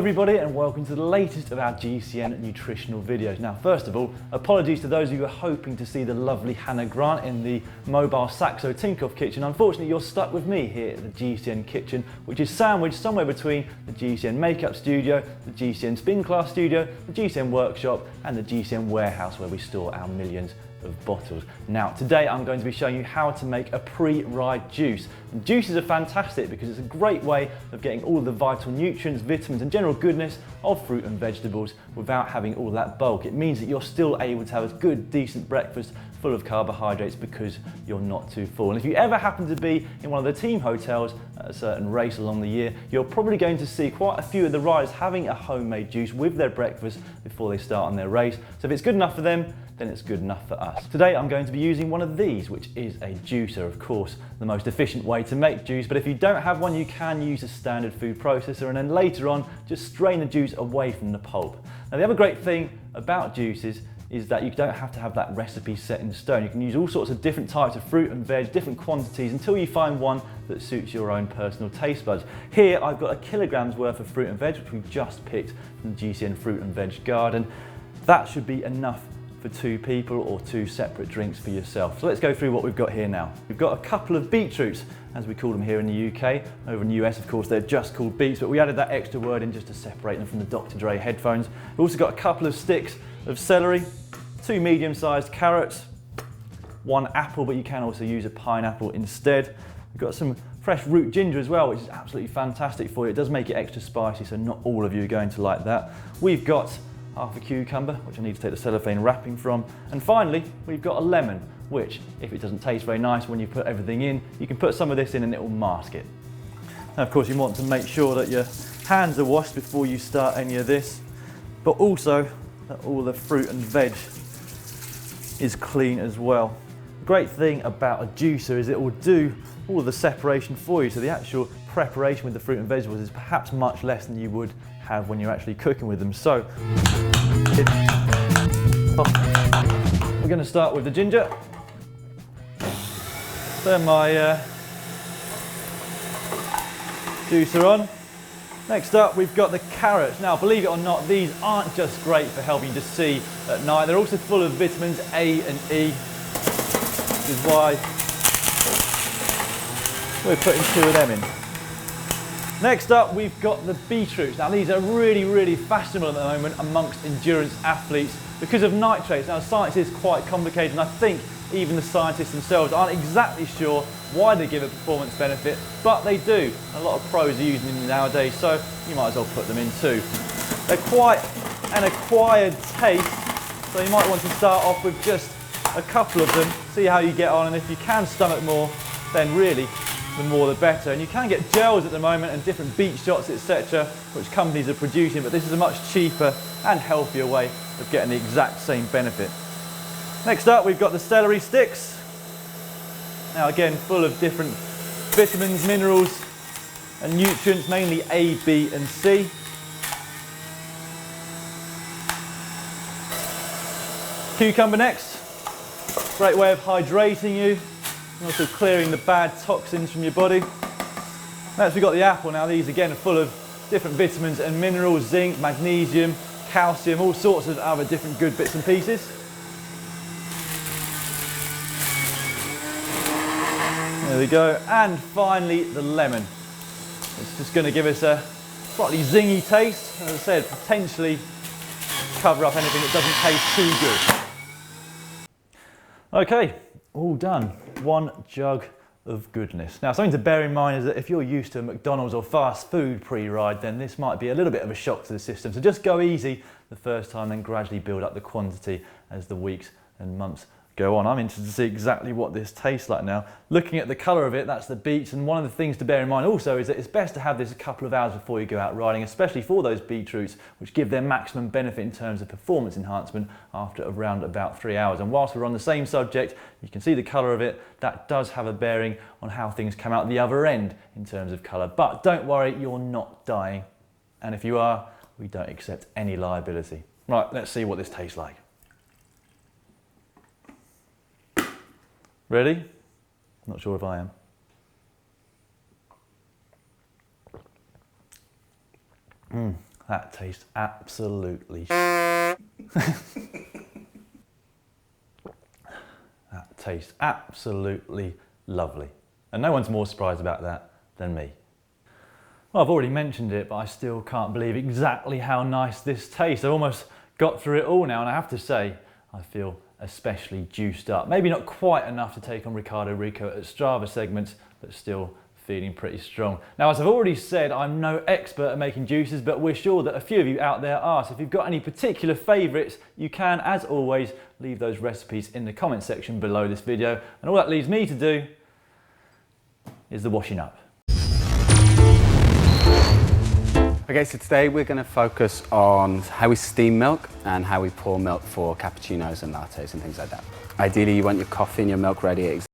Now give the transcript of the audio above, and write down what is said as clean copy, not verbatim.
everybody and welcome to the latest of our GCN nutritional videos. Now first of all, apologies to those of you who are hoping to see the lovely Hannah Grant in the mobile Saxo Tinkoff kitchen. Unfortunately you're stuck with me here at the GCN kitchen, which is sandwiched somewhere between the GCN makeup studio, the GCN spin class studio, the GCN workshop and the GCN warehouse where we store our millions of bottles. Now today I'm going to be showing you how to make a pre-ride juice. And juices are fantastic because it's a great way of getting all of the vital nutrients, vitamins and general goodness of fruit and vegetables without having all that bulk. It means that you're still able to have a good decent breakfast full of carbohydrates because you're not too full. And if you ever happen to be in one of the team hotels at a certain race along the year, you're probably going to see quite a few of the riders having a homemade juice with their breakfast before they start on their race. So if it's good enough for them, then it's good enough for us. Today I'm going to be using one of these, which is a juicer, of course, the most efficient way to make juice, but if you don't have one, you can use a standard food processor and then later on, just strain the juice away from the pulp. Now the other great thing about juices is that you don't have to have that recipe set in stone. You can use all sorts of different types of fruit and veg, different quantities, until you find one that suits your own personal taste buds. Here I've got 1 kilogram's worth of fruit and veg, which we've just picked from the GCN fruit and veg garden. That should be enough for 2 people or 2 separate drinks for yourself. So let's go through what we've got here now. We've got a couple of beetroots, as we call them here in the UK. Over in the US, of course, they're just called beets, but we added that extra word in just to separate them from the Dr. Dre headphones. We've also got a couple of sticks of celery, 2 medium-sized carrots, 1 apple, but you can also use a pineapple instead. We've got some fresh root ginger as well, which is absolutely fantastic for you. It does make it extra spicy, so not all of you are going to like that. We've got half a cucumber, which I need to take the cellophane wrapping from. And finally, we've got a lemon, which, if it doesn't taste very nice when you put everything in, you can put some of this in and it will mask it. Now, of course, you want to make sure that your hands are washed before you start any of this, but also that all the fruit and veg is clean as well. The great thing about a juicer is it will do all of the separation for you, so the actual preparation with the fruit and vegetables is perhaps much less than you would have when you're actually cooking with them. So we're going to start with the ginger. Turn my juicer on. Next up we've got the carrots. Now believe it or not, these aren't just great for helping you to see at night, they're also full of vitamins A and E, which is why we're putting 2 of them in. Next up we've got the beetroots. Now these are really fashionable at the moment amongst endurance athletes because of nitrates. Now science is quite complicated and I think even the scientists themselves aren't exactly sure why they give a performance benefit, but they do. A lot of pros are using them nowadays, so you might as well put them in too. They're quite an acquired taste, so you might want to start off with just a couple of them, see how you get on, and if you can stomach more, then really the more the better. And you can get gels at the moment and different beet shots, etc., which companies are producing, but this is a much cheaper and healthier way of getting the exact same benefit. Next up we've got the celery sticks. Now again, full of different vitamins, minerals and nutrients, mainly A, B and C. Cucumber next. Great way of hydrating you and also clearing the bad toxins from your body. Next we've got the apple. Now these again are full of different vitamins and minerals, zinc, magnesium, calcium, all sorts of other different good bits and pieces. There we go. And finally the lemon. It's just going to give us a slightly zingy taste. As I said, potentially cover up anything that doesn't taste too good. Okay, all done. 1 jug of goodness. Now something to bear in mind is that if you're used to a McDonald's or fast food pre-ride, then this might be a little bit of a shock to the system. So just go easy the first time, then gradually build up the quantity as the weeks and months go on. I'm interested to see exactly what this tastes like now. Looking at the colour of it, that's the beets, and one of the things to bear in mind also is that it's best to have this a couple of hours before you go out riding, especially for those beetroots, which give their maximum benefit in terms of performance enhancement after around about 3 hours. And whilst we're on the same subject, you can see the colour of it, that does have a bearing on how things come out the other end in terms of colour. But don't worry, you're not dying. And if you are, we don't accept any liability. Right, let's see what this tastes like. Ready? Not sure if I am. That tastes absolutely That tastes absolutely lovely. And no one's more surprised about that than me. Well, I've already mentioned it, but I still can't believe exactly how nice this tastes. I've almost got through it all now, and I have to say, I feel especially juiced up. Maybe not quite enough to take on Ricardo Rico at Strava segments, but still feeling pretty strong. Now, as I've already said, I'm no expert at making juices, but we're sure that a few of you out there are. So if you've got any particular favourites, you can, as always, leave those recipes in the comment section below this video. And all that leaves me to do is the washing up. Okay, so today we're going to focus on how we steam milk and how we pour milk for cappuccinos and lattes and things like that. Ideally, you want your coffee and your milk ready at